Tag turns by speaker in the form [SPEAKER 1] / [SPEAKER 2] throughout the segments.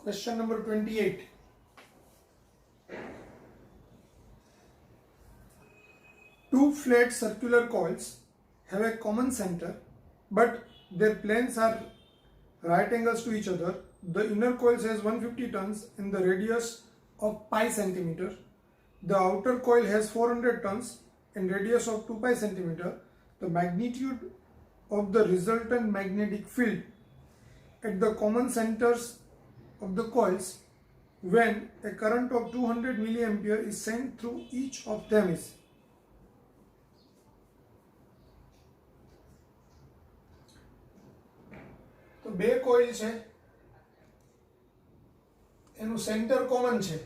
[SPEAKER 1] Question number 28. Two flat circular coils have a common center, but their planes are right angles to each other. The inner coil has 150 turns in the radius of pi centimeter. The outer coil has 400 turns in radius of 2 pi centimeter. The magnitude of the resultant magnetic field at the common centers of the coils when a current of 200 milliampere is sent through each of them is. તો બે coil છે એનું centre common છે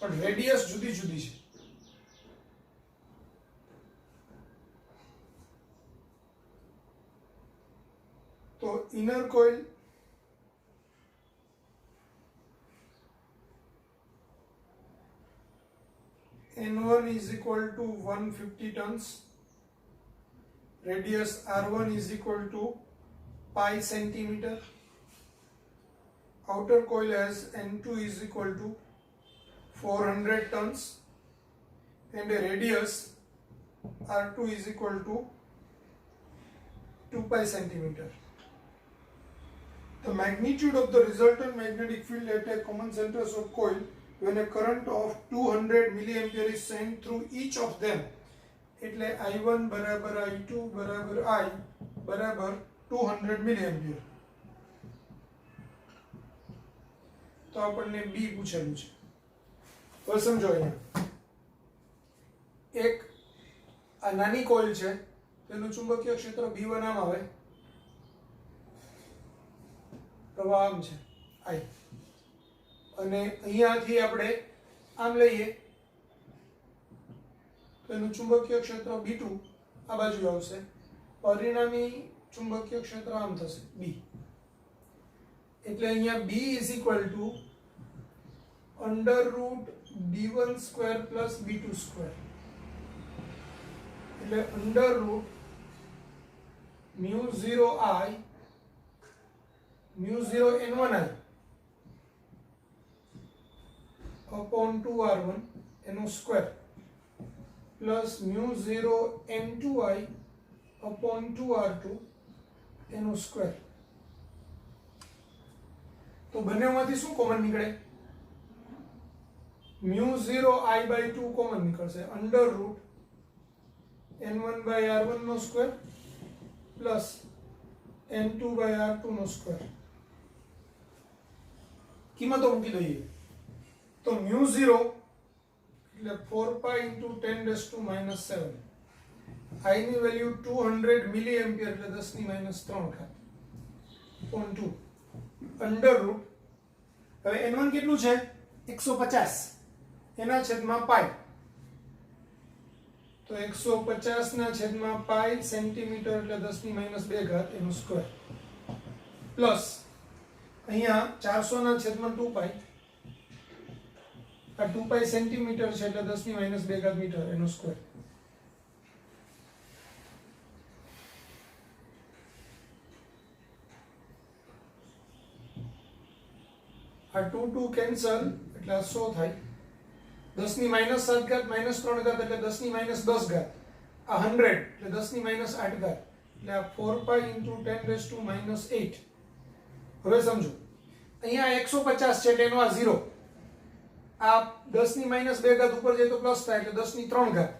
[SPEAKER 1] પણ radius જુદી જુદી છે. તો inner coil N1 is equal to 150 tons, radius R1 is equal to pi centimeter, outer coil has N2 is equal to 400 tons and a radius R2 is equal to 2 pi centimeter. The magnitude of the resultant magnetic field at a common centers of coil when a current of 200 milliampere is sent through each of them, એટલે I1 બરાબર I2 બરાબર I બરાબર 200 milliampere. તો આપણને B પૂછેલું છે. હવે સમજો અહીંયા એક આ નાની કોઇલ છે તેનું ચુંબકીય ક્ષેત્ર B1 આમ આવે, પ્રવાહ આમ છે I, અને અહીંયાથી આપણે આમ લઈએ તો એનું ચુંબકીય ક્ષેત્ર B2 આ બાજુ આવશે, પરિણામી ચુંબકીય ક્ષેત્ર આમ થશે B, એટલે અહીંયા B is equal to under root B1 square plus B2 square, એટલે under root mu 0 I mu 0 N1 I upon 2R1 એનો square plus mu 0 N2I upon 2R2 એનો સ્ક્વેર. તો બંનેમાંથી શું કોમન નીકળે? mu 0 I by 2 કોમન નીકળશે, under root N1 by R1 નો square plus N2 by R2 નો square. કિંમતો મૂકી દઈએ તો mu 0 એટલે 4 pi into 10 raised to minus 7, I ની વેલ્યુ 200 મિલી એમ્પિયર એટલે 10 ની minus 3 ઘાત upon 2 અંડર રૂટ, હવે n1 કેટલું છે 150 એના છેદમાં પાઈ, તો 150 ના છેદમાં પાઈ સેન્ટીમીટર એટલે 10 ની minus 2 ઘાત એનો સ્ક્વેર પ્લસ અહીંયા 400 ના છેદમાં 2 પાઈ, આ 2 પાઈ સેન્ટીમીટર છે એટલે 10 ની minus 2 ઘાત મીટર એનો સ્ક્વેર. આ 2 2 કેન્સલ એટલે આ 100 થાય, 10 ની minus 7 ઘાત minus 3 ઘાત એટલે 10 ની minus 10 ઘાત, આ 100 એટલે 10 ની minus 8 ઘાત, એટલે આ 4 pi into 10 raised to minus 8. હવે સમજો અહીંયા 150 છે એટલે એનો આ 0, આ 10 ની minus 2 ઘાત ઉપર જાય તો પ્લસ થાય એટલે 10 ની 3 ઘાત,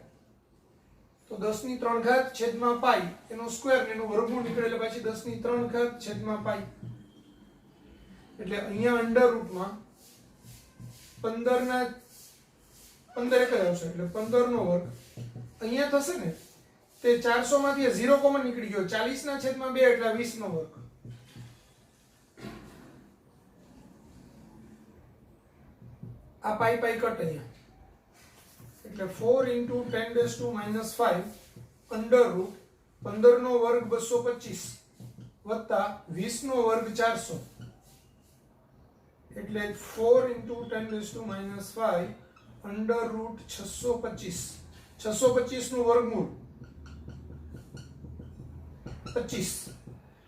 [SPEAKER 1] તો 10 ની 3 ઘાત છેદમાં પાઈ એનો સ્ક્વેર ને એનો વર્ગમૂળ નીકળે એટલે પછી 10 ની 3 ઘાત છેદમાં પાઈ, એટલે અહીંયા અંડર રૂટમાં 15 ના 15 એક જ આવશે એટલે 15 નો વર્ગ, અહીંયા થશે ને તે 400 માંથી 0 કોમન નીકળી ગયો, 40 ના છેદમાં 2 એટલે 20 નો વર્ગ. આ પાઈ પાઈ કટ અહીંયા એટલે 4 into 10 raised to minus 5 under route 15 નો વર્ગ 225 વત્તા 20 નો વર્ગ 400 એટલે 4 into 10 raised to minus 5 under route 625 નું વર્ગમૂળ 25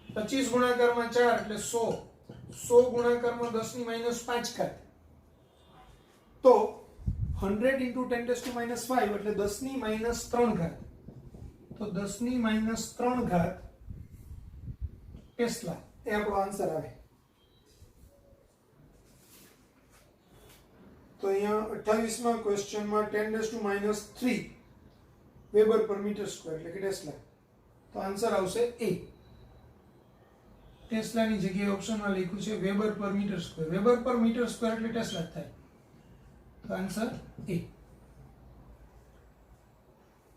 [SPEAKER 1] 25 ગુણાકારમાં 4 એટલે 100 100 ગુણાકારમાં 10 ની માઈનસ 5 ઘાત તો 100 into 10 to minus 5 એટલે 10 ની માઈનસ 3 ઘાત તો 10 ની માઈનસ 3 ઘાત ટેસ્લા એ આપણો આન્સર આવે તો અહીંયા 28માં ક્વેશ્ચનમાં 10 to minus 3 વેબર પર મીટર સ્ક્વેર એટલે કે ટેસ્લા તો આન્સર આવશે એ ટેસ્લાની જગ્યાએ ઓપ્શનમાં લખ્યું છે વેબર પર મીટર સ્ક્વેર એટલે ટેસ્લા જ થાય તો આન્સર એ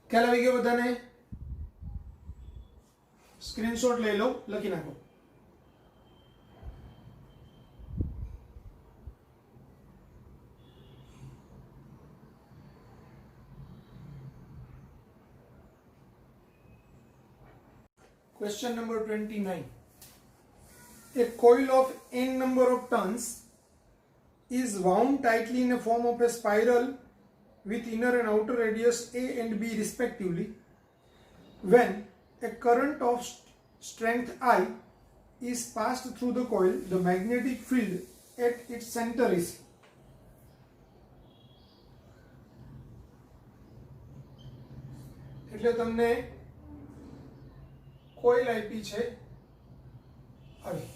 [SPEAKER 1] ખ્યાલ આવી ગયો બધાને સ્ક્રીનશોટ લઈ લો લખી નાખો Question number 29. A coil of n number of turns is wound tightly in a form of a spiral with inner and outer radius A and B respectively. When a current of strength I is passed through the coil, the magnetic field at its center is. એટલે તમને coil આપી છે આવી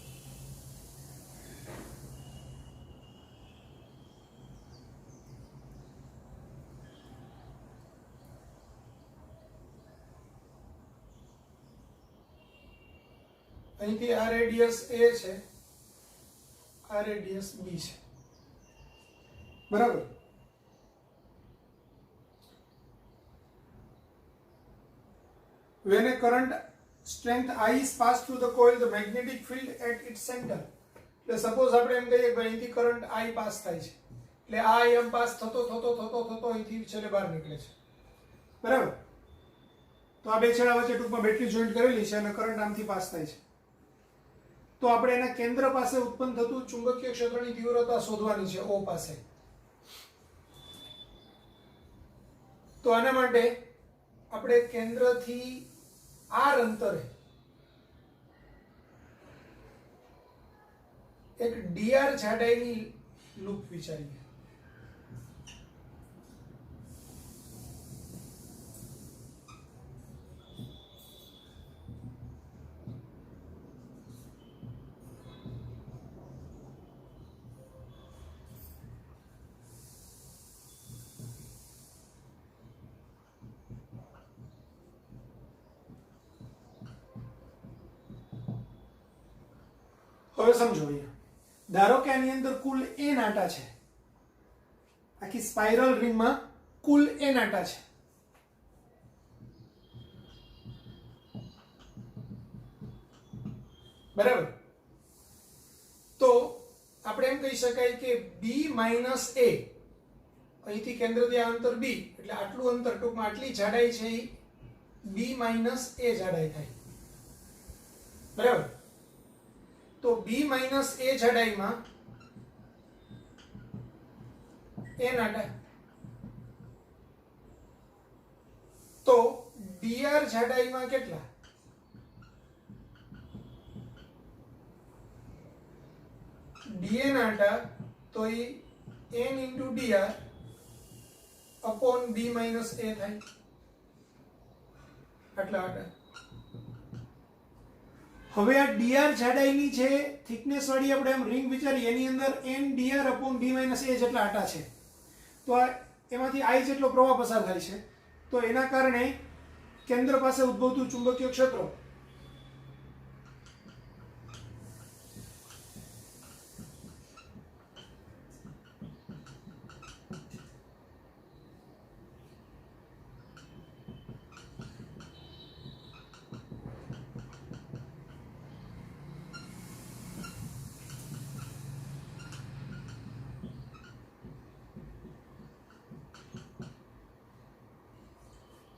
[SPEAKER 1] અહીંથી આ radius A છે આ radius B છે બરાબર when a current strength I is passed through the coil, the magnetic field at its center. એટલે સપોઝ આપણે એમ કહીએ કે અહીંથી કરંટ I પાસ થાય છે એટલે આ એમ પાસ થતો અહીંથી છેલ્લે બહાર નીકળે છે બરાબર તો આ બે છેડા વચ્ચે ટૂંકમાં બેટરી જોઈન્ટ કરેલી છે અને કરંટ આમથી પાસ થાય છે તો આપણે એના કેન્દ્ર પાસે ઉત્પન્ન થતું ચુંબકીય ક્ષેત્રની તીવ્રતા શોધવાની છે O પાસે તો આના માટે આપણે કેન્દ્રથી આર અંતરે એક ડીઆર જાડાઈની લૂપ વિચારીએ હવે સમજો અહીંયા ધારો કે આની અંદર કુલ n આટા છે આખી સ્પાઇરલ રિંગમાં કુલ n આટા છે બરાબર તો આપણે એમ કહી શકાય કે b માઈનસ a અહીંથી કેન્દ્રથી આ અંતર b એટલે આટલું અંતર ટૂંકમાં આટલી જાડાઈ છે એ b માઈનસ a જાડાઈ થાય બરાબર તો b માઈનસ a જાડાઈમાં n આટા તો dr જાડાઈમાં કેટલા dn આટા તો એ n into dr upon b minus a થાય આટલા આટા હવે આ dr જાડાઈની છે થિકનેસ વાળી આપણે આમ રિંગ વિચારીએ એની અંદર n dr upon b minus a જેટલા આટા છે તો આ એમાંથી I જેટલો પ્રવાહ પસાર થાય છે તો એના કારણે કેન્દ્ર પાસે ઉદ્ભવતું ચુંબકીય ક્ષેત્ર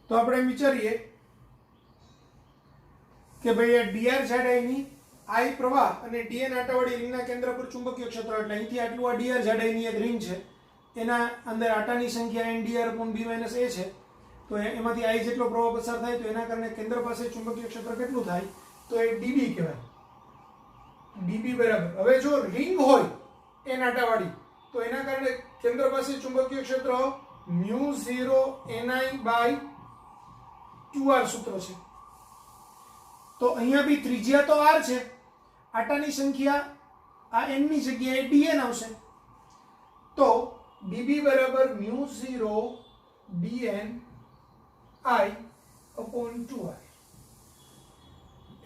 [SPEAKER 1] તો આપણે એમ વિચારીએ કે ભાઈ આ dr જાડાઈની I પ્રવાહ અને dn આટાવાળી રિંગના કેન્દ્ર પર ચુંબકીય ક્ષેત્ર એટલે અહીંથી આટલું આ dr જાડાઈની એક રિંગ છે એના અંદર આટાની સંખ્યા n dr upon b minus a છે તો એમાંથી I જેટલો પ્રવાહ પસાર થાય તો એના કારણે કેન્દ્ર પાસે ચુંબકીય ક્ષેત્ર કેટલું થાય તો એ ડીબી કહેવાય. ડીબી બરાબર. હવે જો રિંગ હોય એન આટાવાળી તો એના કારણે કેન્દ્ર પાસે ચુંબકીય ક્ષેત્ર μ0 ni/2r સૂત્ર છે. તો અહીંયા બી ત્રિજ્યા તો r છે, આટાની સંખ્યા આ n ની જગ્યાએ dn આવશે. તો db બરાબર μ0 dn i/2r.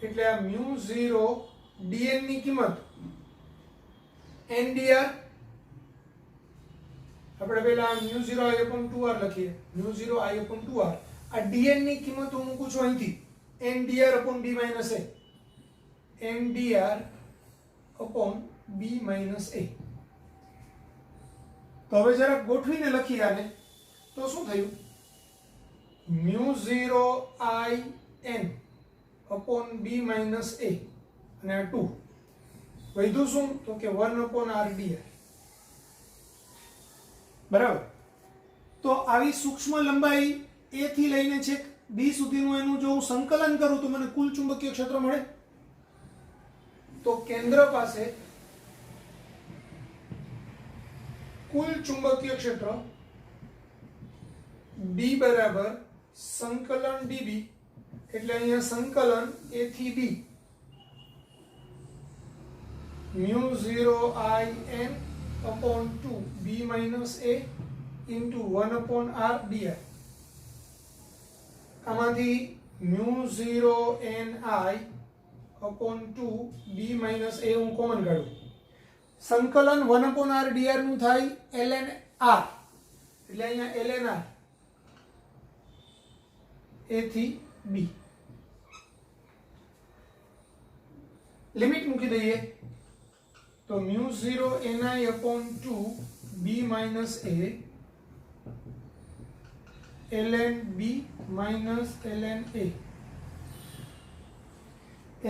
[SPEAKER 1] એટલે આ μ0 dn ની કિંમત n dr, આપણે પહેલા μ0 i/2r લખીએ. μ0 i/2r. આ dn ની કિંમત હું મૂકું છું અહીંથી n dr upon b minus a. n dr upon b minus a. તો હવે જરા ગોઠવીને લખીએ આને. તો શું થયું? μ0 i n upon b minus a અને આ 2 વધ્યું શું? તો કે 1 upon r dr. બરાબર. તો આવી સૂક્ષ્મ લંબાઈ a થી લઈને છેક b સુધીનું એનું જો હું સંકલન કરું તો મને કુલ ચુંબકીય ક્ષેત્ર મળે. તો કેન્દ્ર પાસે કુલ ચુંબકીય ક્ષેત્ર D બરાબર સંકલન db, એટલે અહીંયા સંકલન a થી b μ0 i n upon 2 b minus a into 1 upon r dr. આમાંથી μ0 n i upon 2 b minus a હું કોમન કાઢું. સંકલન 1 upon r dr નું થાય ln r, એટલે અહીંયા ln r a થી b. લિમિટ મૂકી દઈએ તો μ0 ni upon 2 b minus a ln b minus ln a.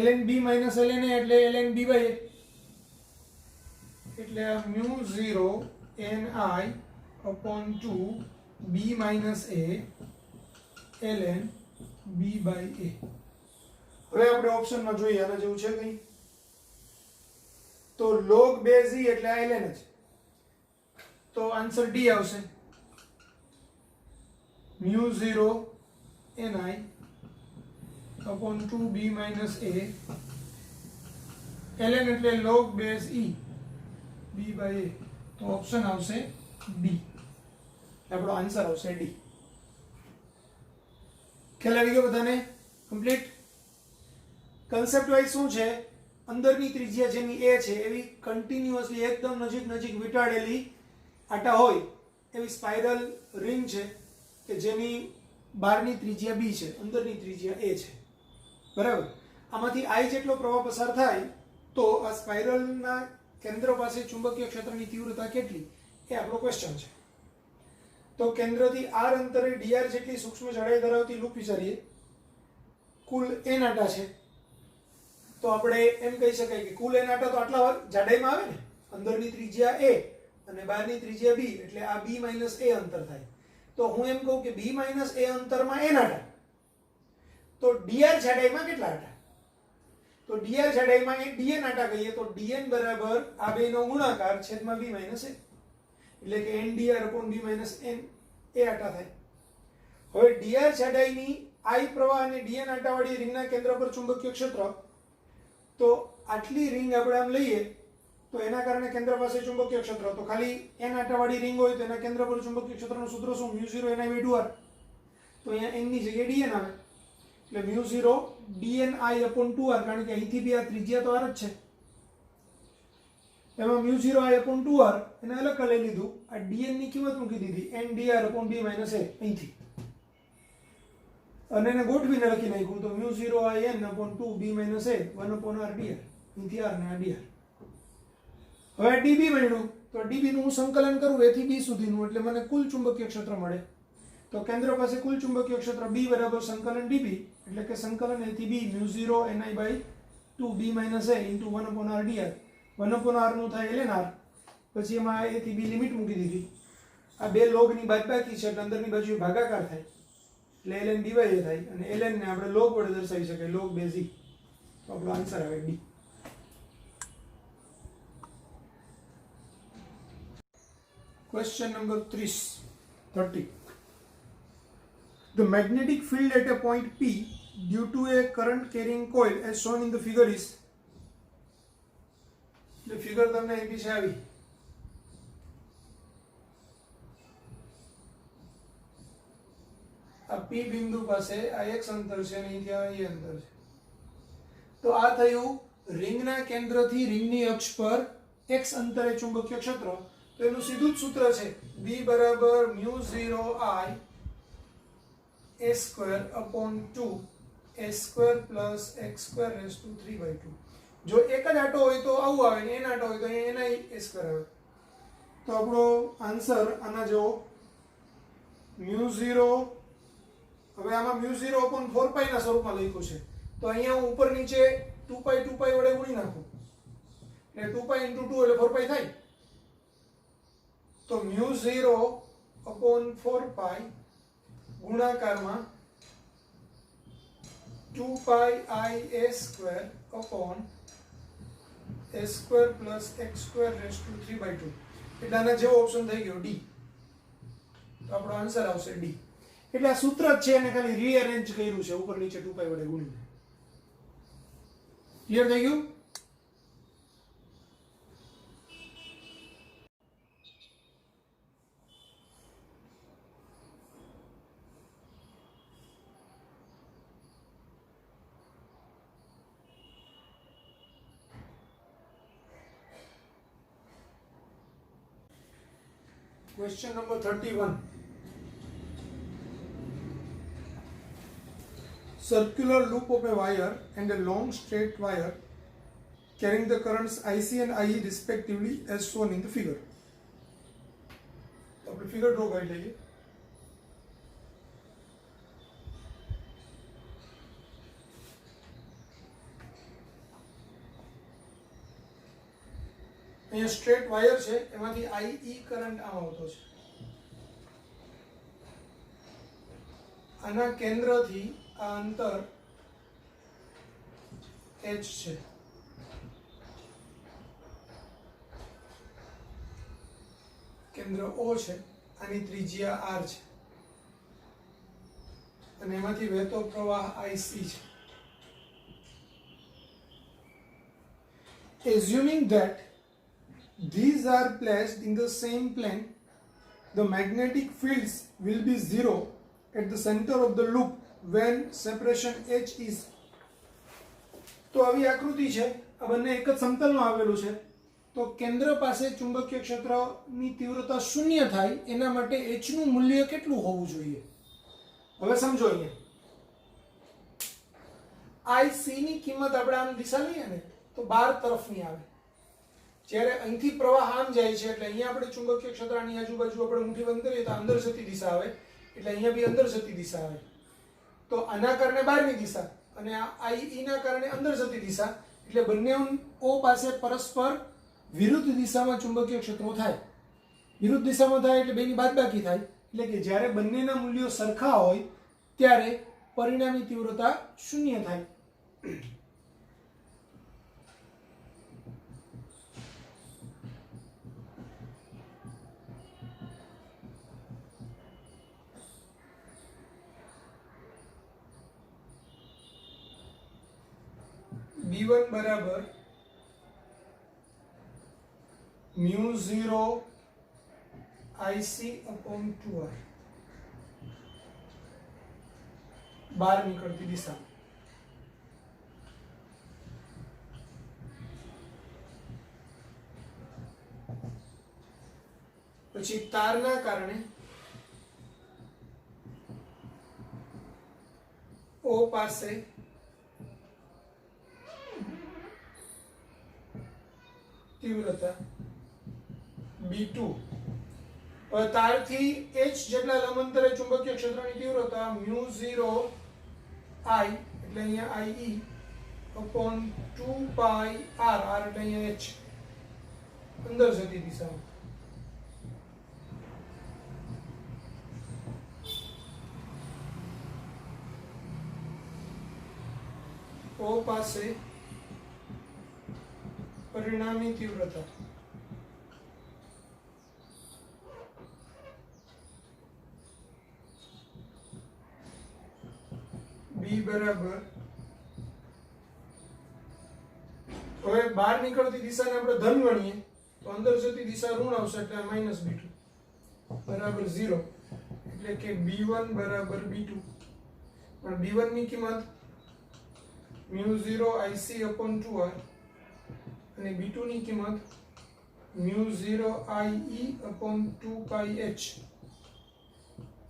[SPEAKER 1] ln b minus ln a એટલે ln b by a. એટલે આ μ0 ni upon 2 b minus a ln b by a. હવે આપણે ઓપ્શનમાં જોઈએ આના જેવું છે કંઈ? તો log base e એટલે આ ln જ. તો આન્સર ડી આવશે. μ0 ni upon 2 b minus a ln એટલે log base e b by a. તો ઓપ્શન આવશે ડી. આપણો આન્સર આવશે ડી. ખ્યાલ આવી ગયો બધાને? કમ્પ્લીટ. કન્સેપ્ટ વાઇઝ શું છે? અંદરની ત્રિજ્યા જેની a છે એવી કન્ટિન્યુઅસલી એકદમ નજીક નજીક વીંટાળેલી આટા હોય એવી સ્પાઇરલ રિંગ છે કે જેની બહારની ત્રિજ્યા b છે, અંદરની ત્રિજ્યા a છે. બરાબર. આમાંથી i જેટલો પ્રવાહ પસાર થાય તો આ સ્પાઇરલના કેન્દ્ર પાસે ચુંબકીય ક્ષેત્રની તીવ્રતા કેટલી એ આપણો ક્વેશ્ચન છે. તો કેન્દ્રથી r અંતરે dr જેટલી સૂક્ષ્મ જાડાઈ ધરાવતી લૂપ વિચારીએ. કુલ n આટા છે તો આપણે એમ કહી શકાય કે કુલ n આટા તો આટલા જાડાઈમાં આવે ને. અંદરની ત્રિજ્યા a અને બહારની ત્રિજ્યા b, એટલે આ b minus a અંતર થાય. તો હું એમ કહું કે b minus a અંતરમાં n આટા, તો dr જાડાઈમાં કેટલા આટા? તો dr જાડાઈમાં એ dn આટા કહીએ તો dn બરાબર આ બેનો ગુણાકાર છેદમાં b minus a, એટલે કે n dr upon b minus n એ આટા થાય. હવે dr જાડાઈની I પ્રવાહ અને dn આટાવાળી રિંગના કેન્દ્ર પર ચુંબકીય ક્ષેત્ર, તો આટલી રિંગ આપણે આમ લઈએ તો એના કારણે કેન્દ્ર પાસે ચુંબકીય ક્ષેત્ર, તો ખાલી n આટાવાળી રિંગ હોય તો એના કેન્દ્ર પર ચુંબકીય ક્ષેત્રનું સૂત્ર શું? μ0 ni/2r. તો અહીંયા n ની જગ્યાએ dn આવે એટલે μ0 dn i upon 2r, કારણ કે અહીંથી બી આ ત્રિજ્યા તો r જ છે. એમાં μ0 i upon 2r એને અલગ કરી લીધું. આ dn ની કિંમત મૂકી દીધી n dr upon b minus a અહીંથી, અને એને ગોઠવીને લખી નાખ્યું તો μ0 i n upon 2 b minus a 1 upon r dr. અહીંથી r ને આ dr. હવે db મળ્યું તો db નું હું સંકલન કરું a થી b સુધીનું, એટલે મને કુલ ચુંબકીય ક્ષેત્ર મળે. તો કેન્દ્ર પાસે કુલ ચુંબકીય ક્ષેત્ર b બરાબર સંકલન db, એટલે કે સંકલન a થી b μ0 ni/2 b minus a into 1 upon r dr. 1 upon r નું થાય ln r. પછી એમાં a થી b લિમિટ મૂકી દીધી. આ બે લોગ ની બાદબાકી છે એટલે અંદરની બાજુ ભાગાકાર થાય એટલે ln dy થાય, અને ln ને આપણે લોગ વડે દર્શાવી શકાય, લોગ બેઝ e. તો તો આપણો આન્સર આવે D. Question number 30. The magnetic field at a point P due to a current carrying coil as shown in the figure is. The figure તમને આપી છે આવી. આ P બિંદુ પાસે આ x અંતર છે અને અહીંયા y અંતર છે. તો આ થયું રિંગના કેન્દ્રથી રિંગની અક્ષ પર x અંતરે ચુંબકીય ક્ષેત્ર. તો એનું સીધું જ સૂત્ર છે B બરાબર μ0I a²/2 a² + x² raised to 3/2. જો એક જ આટો હોય તો આવું આવે ને એન આટો હોય તો એના a² આવે. તો આપણો આન્સર આના જેવો μ0. હવે આમાં μ0/4π ના સ્વરૂપમાં લખ્યું છે તો અહીંયા હું ઉપર નીચે 2π વડે ગુણી નાખું એટલે 2π × 2 એટલે 4π થાય. તો μ0/4π ગુણાકારમાં 2πia² a² + x² raised to 3/2 એટલે આના જેવો ઓપ્શન થઈ ગયો ડી. તો આપણો આન્સર આવશે ડી. એટલે આ સૂત્ર જ છે એને ખાલી રીઅરેન્જ કર્યું છે ઉપર નીચે 2π વડે ગુણીને. ક્લિયર થઈ ગયું? Question number 31. Circular loop of a wire and a long straight wire carrying the currents IC and IE respectively as shown in the figure. तो अपने फिगर ड्रॉ कर लीजिए. અહીંયા સ્ટ્રેટ વાયર છે એમાંથી IE કરંટ આમ આવતો છે. આના કેન્દ્રથી આ અંતર h છે. કેન્દ્ર O છે, આની ત્રિજ્યા r છે અને એમાંથી વહેતો પ્રવાહ IC છે. Assuming that these are placed in the same plane, the magnetic fields will be zero at the center of the loop when separation h is. તો આવી આકૃતિ છે, આ બંને એક જ સમતલમાં આવેલું છે. તો કેન્દ્ર પાસે ચુંબકીય ક્ષેત્રની તીવ્રતા શૂન્ય થાય એના માટે h નું મૂલ્ય કેટલું હોવું જોઈએ? હવે સમજો અહીંયા IC ની કિંમત આપણે આમ દિશા લઈએ ને તો 12 તરફની આવે. જ્યારે અહીંથી પ્રવાહ આમ જાય છે એટલે અહીંયા આપણે ચુંબકીય ક્ષેત્રની આજુબાજુ આપણે મુઠ્ઠી બંધ કરીએ તો અંદર જતી દિશા આવે એટલે અહીંયા બી અંદર જતી દિશા આવે. તો આના કારણે બહારની દિશા અને આ IE ના કારણે અંદર જતી દિશા એટલે બંને O પાસે પરસ્પર વિરુદ્ધ દિશામાં ચુંબકીય ક્ષેત્રો થાય. વિરુદ્ધ દિશામાં થાય એટલે બેની બાદબાકી થાય એટલે કે જ્યારે બંનેના મૂલ્યો સરખા હોય ત્યારે પરિણામી તીવ્રતા શૂન્ય થાય. B1 બરાબર μ0 IC/2R બહાર નીકળતી દિશા. પછી તારના કારણે O પાસે તીવ્રતા B2. હવે તારથી h જેટલા લંબાંતરે ચુંબકીય ક્ષેત્રની તીવ્રતા μ0 I એટલે અહીંયા IE/2πr r એટલે અહીંયા h અંદર જતી દિશા. O પાસે પરિણામી તીવ્રતા B બરાબર, હવે બહાર નીકળતી દિશાને આપણે ધન ગણીએ તો અંદર જતી દિશા ઋણ આવશે એટલે -b2 બરાબર 0, એટલે કે b1 બરાબર b2, પણ b1 ની કિંમત μ0 IC/2r અને b2 ની કિંમત μ0 IE/2πh,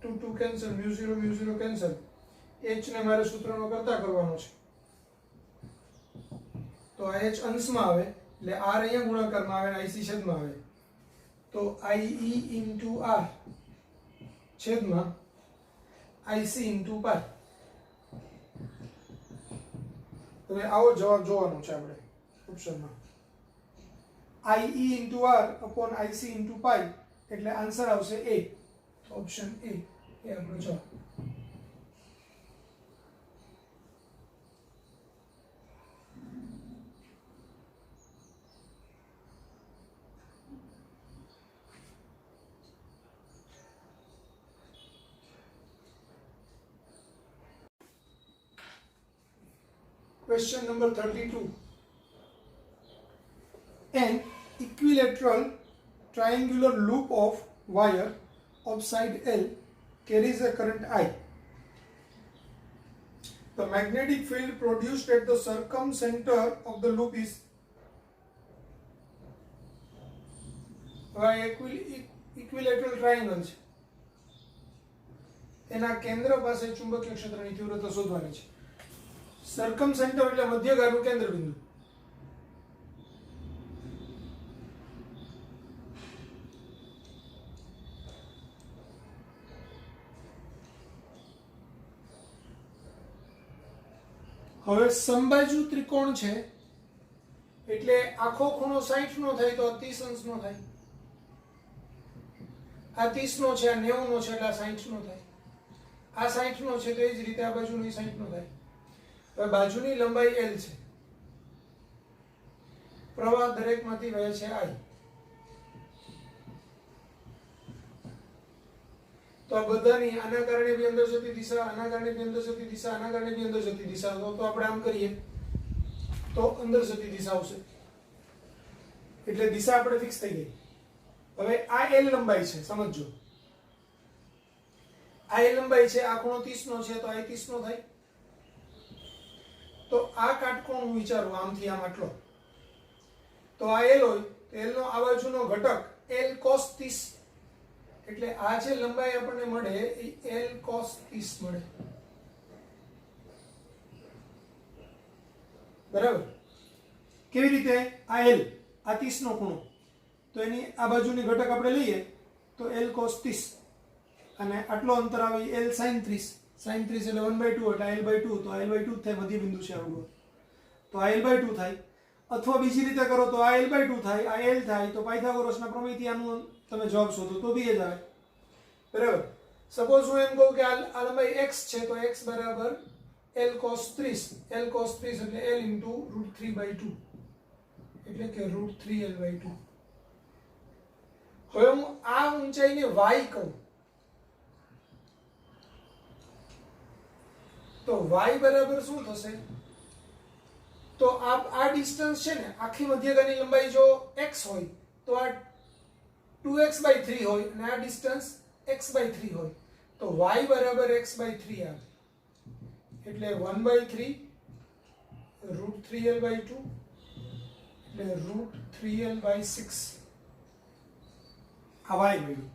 [SPEAKER 1] 2 કેન્સલ, μ0 કેન્સલ, h ને મારે સૂત્રનો કરતા કરવાનો છે, તો આ h અંશમાં આવે એટલે r અહીંયા ગુણાકારમાં આવે અને IC છેદમાં આવે, તો IE/r છેદમાં IC/π. હવે આવો જવાબ જોવાનો છે આપણે ઓપ્શનમાં, IE/r IC/π એટલે આન્સર આવશે A, ઓપ્શન A એ આપણો જવાબ. Question number 32. An equilateral triangular loop of wire of side L carries a current I. The magnetic field produced at the circumcenter of the loop is equilateral triangle છે, એના કેન્દ્ર પાસે ચુંબકીય ક્ષેત્રની તીવ્રતા શોધવાની છે. સરકમસેન્ટર એટલે મધ્યગાળનું કેન્દ્ર બિંદુ. હવે સમબાજુ ત્રિકોણ છે એટલે આખો ખૂણો 60 નો થાય તો 30 અંશનો થાય, આ 30 નો છે, આ 90 નો છે એટલે આ 60 નો થાય, આ 60 નો છે તો એ જ રીતે આ બાજુની 60 નો થાય. હવે બાજુની લંબાઈ L છે, પ્રવાહ દરેકમાંથી વહે છે I, તો આ બધાની આના કારણે બી અંદર જતી દિશા, આના કારણે બી અંદર જતી દિશા, આના કારણે બી અંદર જતી દિશા, તો આપણે આમ કરીએ તો અંદર જતી દિશા આવશે, એટલે દિશા આપણે ફિક્સ થઈ ગઈ. હવે આ L લંબાઈ છે, સમજજો, આ L લંબાઈ છે, આ ખૂણો 30 નો છે તો આ 30 નો થાય, તો આ કાટકોણ હું વિચારું આમથી આમ આટલો, તો આ L હોય તો L નો આ બાજુનો ઘટક L cos 30, એટલે આ જે લંબાઈ આપણને મળે એ L cos 30 મળે, બરાબર. કેવી રીતે? આ L, આ 30 નો ખૂણો, તો એની આ બાજુની ઘટક આપણે લઈએ તો L cos 30, અને આટલો અંતર આવી L sin 30, sin 30 એટલે 1/2 એટલે L/2, તો L/2 થાય, મધ્ય બિંદુ છે આવડું, તો આ L/2 થાય. અથવા બીજી રીતે કરો તો આ L/2 થાય, આ L થાય, તો પાયથાગોરસના પ્રમેયથી આનું તમે જવાબ શોધો તો બી એ જ આવે, બરાબર. સપોઝ હું એમ કહું કે આ લંબાઈ x છે તો x બરાબર L cos 30, L cos 30 એટલે L * √3/2 એટલે કે √3L/2. હવે હું આ ઊંચાઈને y કહું તો y બરાબર શું થશે? તો આ ડિસ્ટન્સ છે ને, આખી મધ્યગાની લંબાઈ જો x હોય તો આ 2x/3 હોય અને આ ડિસ્ટન્સ x/3 હોય, તો y બરાબર x/3 આવે, એટલે 1/3 √3L/2 એટલે √3L/6 આ y મળ્યું.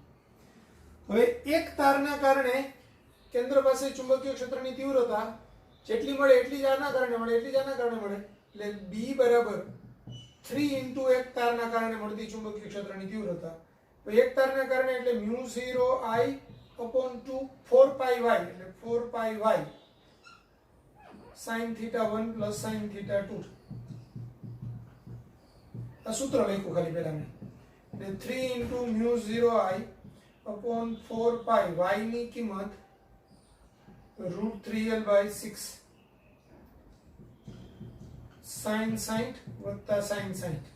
[SPEAKER 1] હવે એક તારના કારણે કેન્દ્ર પાસે ચુંબકીય ક્ષેત્રની તીવ્રતા જેટલી મળે એટલી જ આના કારણે મળે, એટલી જ આના કારણે મળે, એટલે B બરાબર 3 * એક તારના કારણે મળતી ચુંબકીય ક્ષેત્રની તીવ્રતા. તો એક તારના કારણે એટલે μ0 I/2 4πy એટલે 4πy sin θ1 + sin θ2. આ સૂત્ર લખ્યું ખાલી પહેલા મેં, એટલે 3 * μ0 I/4π, y ની કિંમત √3L/6 sin 60 + sin 60.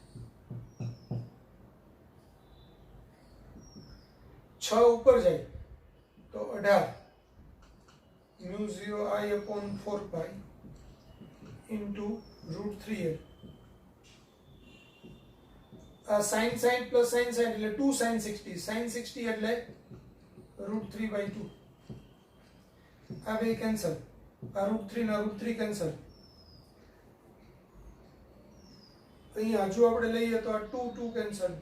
[SPEAKER 1] 6 ઉપર જાય તો 18 mu 0 I upon 4 pi into √3l. sin 60 plus sin 60 એટલે 2 sin 60, sin 60 એટલે √3/2. આ બે કેન્સલ, આ √3 ના √3 કેન્સલ. અહીંયા જો આપણે લઈએ તો આ 2 કેન્સલ,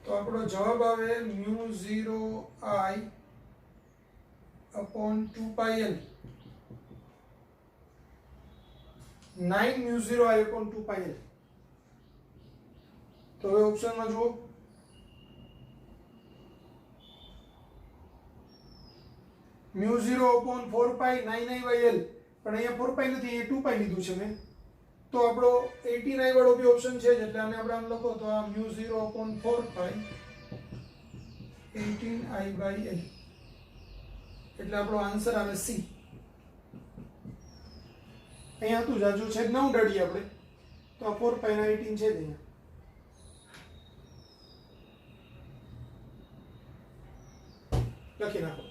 [SPEAKER 1] તો આપણો જવાબ આવે mu 0 I upon 2 pi l. 9 mu 0 I upon 2 pi l. તો હવે ઓપ્શનમાં જુઓ, મ્યુ 0 upon 4 pi 9I/l, પણ અહીંયા 4 pi નથી, એ 2 pi લીધું છે મેં, તો આપણો 18I વાળો બી ઓપ્શન છે જ, એટલે આને આપણે આમ લખો તો આ મ્યુ 0 upon 4 pi 18I/l, એટલે આપણો આન્સર આવે સી. અહીંયા હતું જાજુ છે 9 ડાળી આપણે, તો આ 4 pi ના 18 છે જ અહીંયા. લખી નાખો.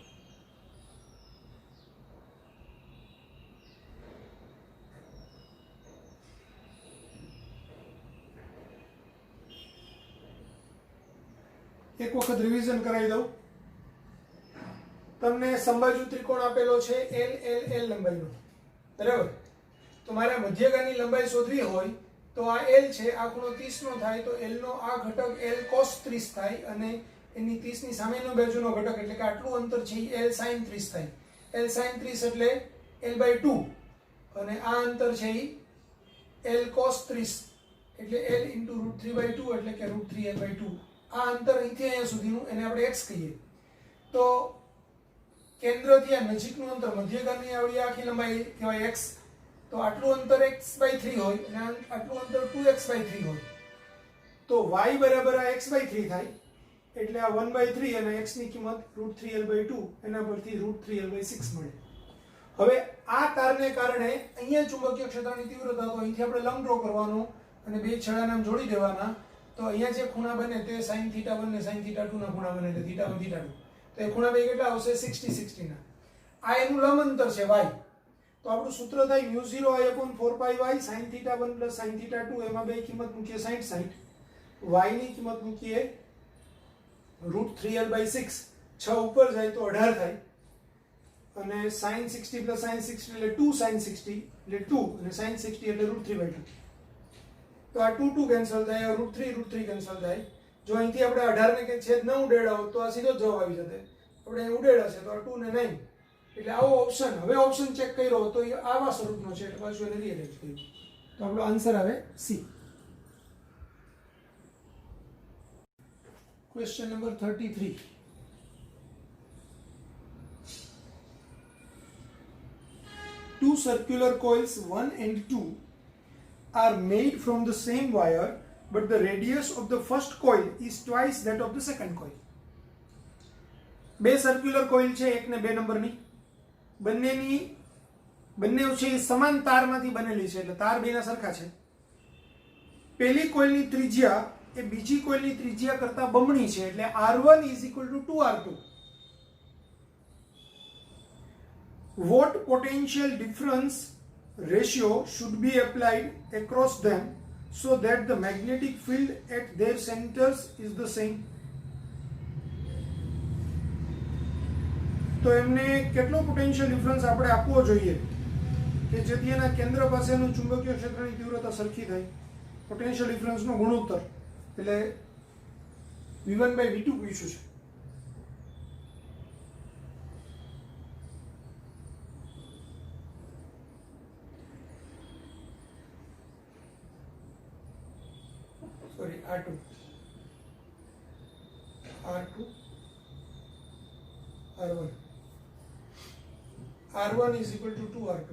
[SPEAKER 1] એક વખત રિવિઝન કરાવી દઉં. તમને સમબાજુ ત્રિકોણ આપેલો છે L L L લંબાઈનો, બરાબર? તો મારે મધ્યગાની લંબાઈ શોધવી હોય તો આ L છે, આ ખૂણો 30 નો થાય, તો L નો આ ઘટક L cos 30 થાય, અને એની 30 ની સામેનો બાજુનો ઘટક એટલે કે આટલું અંતર છે એ L sin 30 થાય. L sin 30 એટલે L/2, અને આ અંતર છે એ L cos 30 એટલે L × √3/2 એટલે કે √3L/2. આ અંતર અહીંથી અહીંયા સુધીનું એને આપણે x કહીએ. તો કેન્દ્રથી આ નજીકનું અંતર, મધ્યગામી આવડી આખી લંબાઈ કહેવાય x. તો આટલું અંતર x/3 હોય અને આટલું અંતર 2x/3 હોય, તો y બરાબર આ x/3 થાય, એટલે આ 1/3 અને x ની કિંમત √3L/2, એના પરથી √3L/6 મળે. હવે આ તારને કારણે અહીંયા ચુંબકીય ક્ષેત્રની તીવ્રતા, તો અહીંથી આપણે લંબ ડ્રો કરવાનો અને બે છેડાને આમ જોડી દેવાના. તો અહીંયા જે ખૂણા બને તે sin θ1 ને sin θ2 ના ખૂણા બને, એટલે θ1 θ2. તો એ ખૂણા બે કેટલા આવશે? 60 60 ના. આ એનું લંબ અંતર છે y. તો આપણું સૂત્ર થાય mu 0 I upon 4 pi y sin θ1 plus sin θ2, એમાં બે કિંમત મૂકીએ 60 60, y ની કિંમત મૂકીએ √3L/6, 6 ઉપર જાય તો 18 થાય, અને sin 60 plus sin 60 એટલે 2 sin 60 એટલે 2, અને sin 60 એટલે √3/2. તો આ 2 કેન્સલ થાય, √3 કેન્સલ થાય. જો અહીંથી આપણે 18 ને કે છેદ 9 ઉડાડો તો આ સીધો જવાબ આવી જશે. આપણે અહીં ઉડાડ્યા છે તો આ 2 ને 9, એટલે આવો ઓપ્શન. હવે ઓપ્શન ચેક કર્યો તો એ આવા સ્વરૂપનો છે, એટલે પાછું એને રીઅરેન્જ કર્યું, તો આપણો આન્સર આવે C. Question number 33. Two circular coils 1 and 2 are made from the same wire, but the radius of the first coil is twice that of the second coil. બે સર્ક્યુલર કોઇલ છે, 1 ને 2 નંબરની, બંને છે સમાન તારમાંથી બનેલી છે, એટલે તાર બેના સરખા છે. પહેલી કોઇલની ત્રિજ્યા એ બીજી કોઇલની ત્રિજ્યા કરતા બમણી છે, એટલે R1 = 2R2. What potential difference ratio should be applied across them so that the magnetic field at their centers is the same? તો એમને કેટલો પોટેન્શિયલ ડિફરન્સ આપણે આપવો જોઈએ કે જેથી એના કેન્દ્ર પાસેનું ચુંબકીય ક્ષેત્રની તીવ્રતા સરખી થાય? પોટેન્શિયલ ડિફરન્સનો ગુણોત્તર એટલે V1/V2 પૂછ્યું છે. Sorry, R2 R1 R1 is equal to 2R2.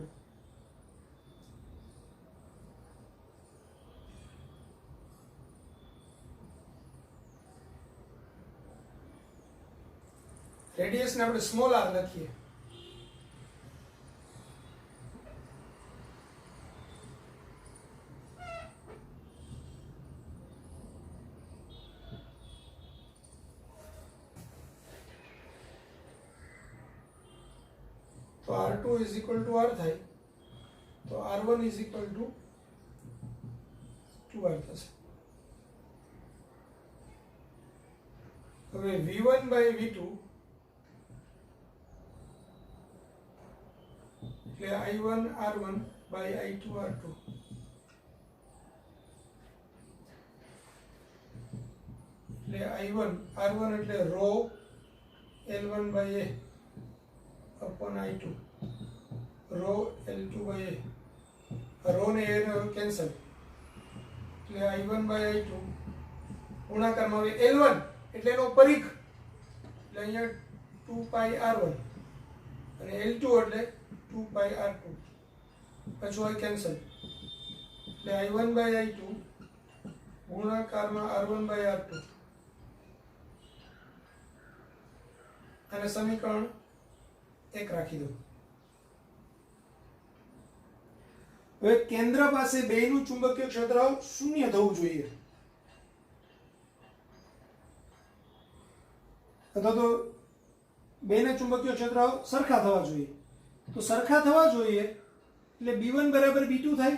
[SPEAKER 1] Radius ને આપણે સ્મોલ r લખીએ. તો R2 is equal to R થાય, તો R1 is equal to 2R થશે. હવે V1 બાય V2 એટલે I1 R1 by I2 R2 એટલે I1 R1 એટલે rho L1 by A upon I2 rho L2 by A, rho ને A ને cancel એટલે I1 બાય I2 ગુણાકારમાં આવે L1 એટલે એનો પરિઘ એટલે અહીંયા 2 પાઈ R1 અને L2 એટલે 2 પાઈ R2 પાછું આ કેન્સલ એટલે I1 બાય I2 ગુણાકારમાં R1 બાય R2 અને સમીકરણ 1 રાખી દો. હવે કેન્દ્ર પાસે બેયનું ચુંબકીય ક્ષેત્ર શૂન્ય થવું જોઈએ અથવા તો બેના ચુંબકીય ક્ષેત્ર સરખા થવા જોઈએ. તો સરખા થવા જોઈએ એટલે B1 બરાબર B2 થાય.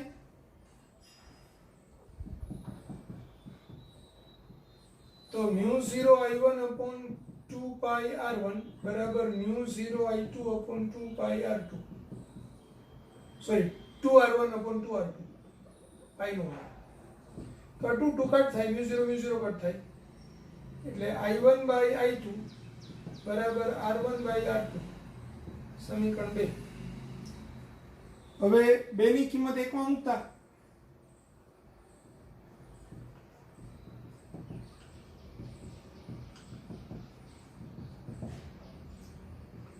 [SPEAKER 1] તો μ0 I1 upon 2 પાઈ R1 બરાબર μ0 I2 upon 2 પાઈ R2 sorry 2R1 upon 2R2 પાઈ નો તો 2 કટ થાય μ0 કટ થાય એટલે I1 બાય I2 બરાબર R1 બાય R2 સમીકરણ 2. હવે 2 ની કિંમત 1 માં મૂકતા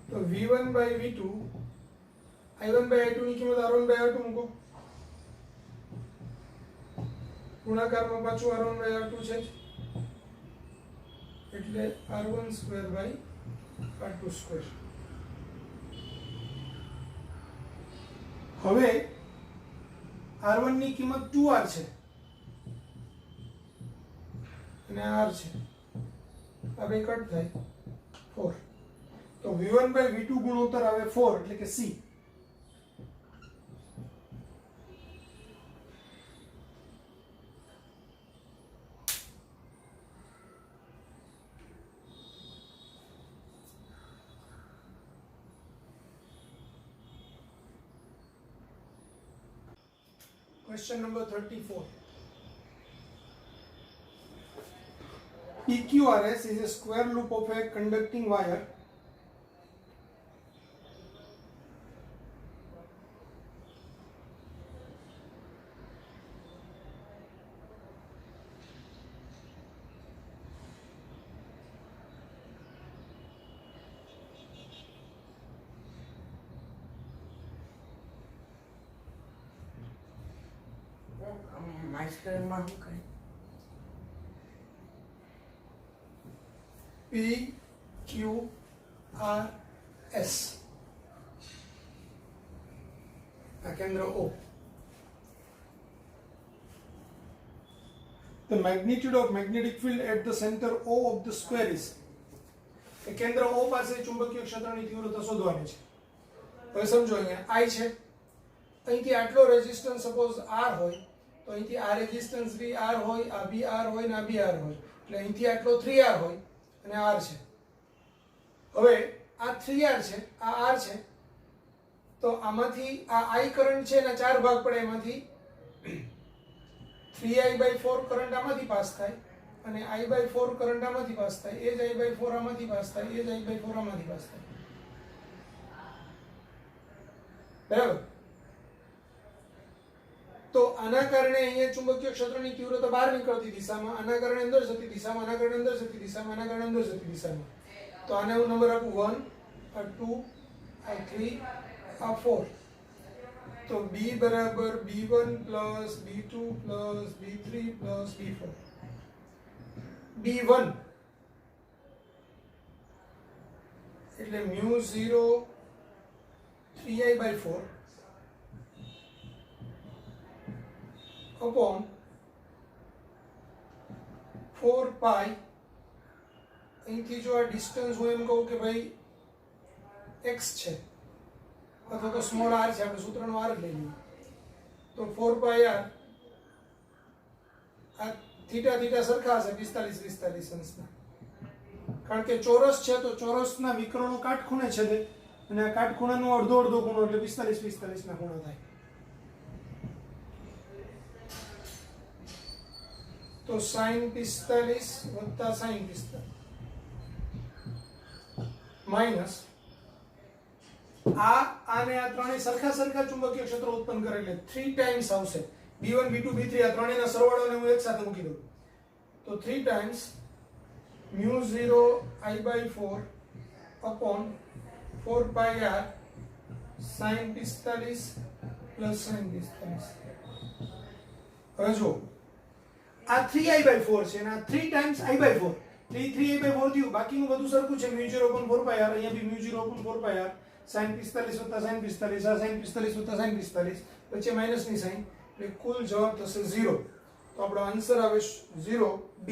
[SPEAKER 1] તો V1 by V2 I1 by I2 ની કિંમત R1 બાય R2 મૂકો ગુણાકારમાં પાછું R1 બાય R2 છે એટલે R1 square by R2 square. હવે R1 ની કિંમત 2R છે અને R છે આ બે કટ થાય 4 તો V1 બાય V2 ગુણોત્તર આવે 4 એટલે કે C. Question number 34. PQRS is a square loop of a conducting wire PQRS આ કેન્દ્ર O. The magnitude of magnetic field at the center O of the square is એ કેન્દ્ર O પાસે ચુંબકીય ક્ષેત્રની તીવ્રતા શોધવાની છે. હવે સમજો અહીંયા I છે, અહીંથી આટલો રેઝિસ્ટન્સ સપોઝ R હોય તો અહીંથી આ રેઝિસ્ટન્સ બી R હોય, આ બી R હોય ને આ બી R હોય એટલે અહીંથી આટલો 3R હોય અને R છે. હવે આ 3R છે, આ R છે, તો આમાંથી આ I કરંટ છે એના 4 ભાગ પડે, એમાંથી 3I/4 કરંટ આમાંથી પાસ થાય અને I/4 કરંટ આમાંથી પાસ થાય, એ જ I/4 આમાંથી પાસ થાય, એ જ I/4 આમાંથી પાસ થાય. બરાબર. તો આના કારણે અહીંયા ચુંબકીય ક્ષેત્રની તીવ્રતા બહાર નીકળતી દિશામાં, આના કારણે અંદર જતી દિશામાં, આના કારણે અંદર જતી દિશામાં, આના કારણે અંદર જતી દિશામાં. તો આને હું નંબર આપું 1 આ 2 આ 3 આ 4. તો B બરાબર B1 plus B2 plus B3 plus B4. B1 એટલે μ0 3I/4 upon 4 પાઈ. અહીંથી જો આ ડિસ્ટન્સ હું એમ કહું કે ભાઈ x છે અથવા તો સ્મોલ આર છે, આપણે સૂત્રનો આર જ લઈ લઈએ. તો 4 પાઈ આર, આ થીટા થીટા સરખા હશે 45 અંશના, કારણ કે ચોરસ છે તો ચોરસના વિકર્ણો કાટખૂણે છેદે અને આ કાટખૂણાનો અડધો અડધો ખૂણો એટલે 45 ના ખૂણો થાય. તો sin 45 વત્તા sin 45 માઇનસ આને આ ત્રણેય સરખા ચુંબકીય ક્ષેત્ર ઉત્પન્ન કરે એટલે 3 ટાઈમ્સ આવશે. B1 B2 B3 આ ત્રણેયના સરવાળોને હું એક સાથે મૂકી દઉં તો 3 times μ0 I/4 upon 4 pi r sin 45 plus sin 45. હવે જો આ 3I/4 છે અને આ 3 ટાઈમ્સ I/4, 3I/4 થયું, બાકીનું બધું સરખું છે. μ0 upon 4 pi r, અહીંયા બી μ0 upon 4 pi r, sin 45 વત્તા sin 45, આ sin 45 વત્તા sin 45, વચ્ચે માઈનસની સાઈન, એટલે કુલ જવાબ થશે 0. તો આપણો આન્સર આવે 0 D.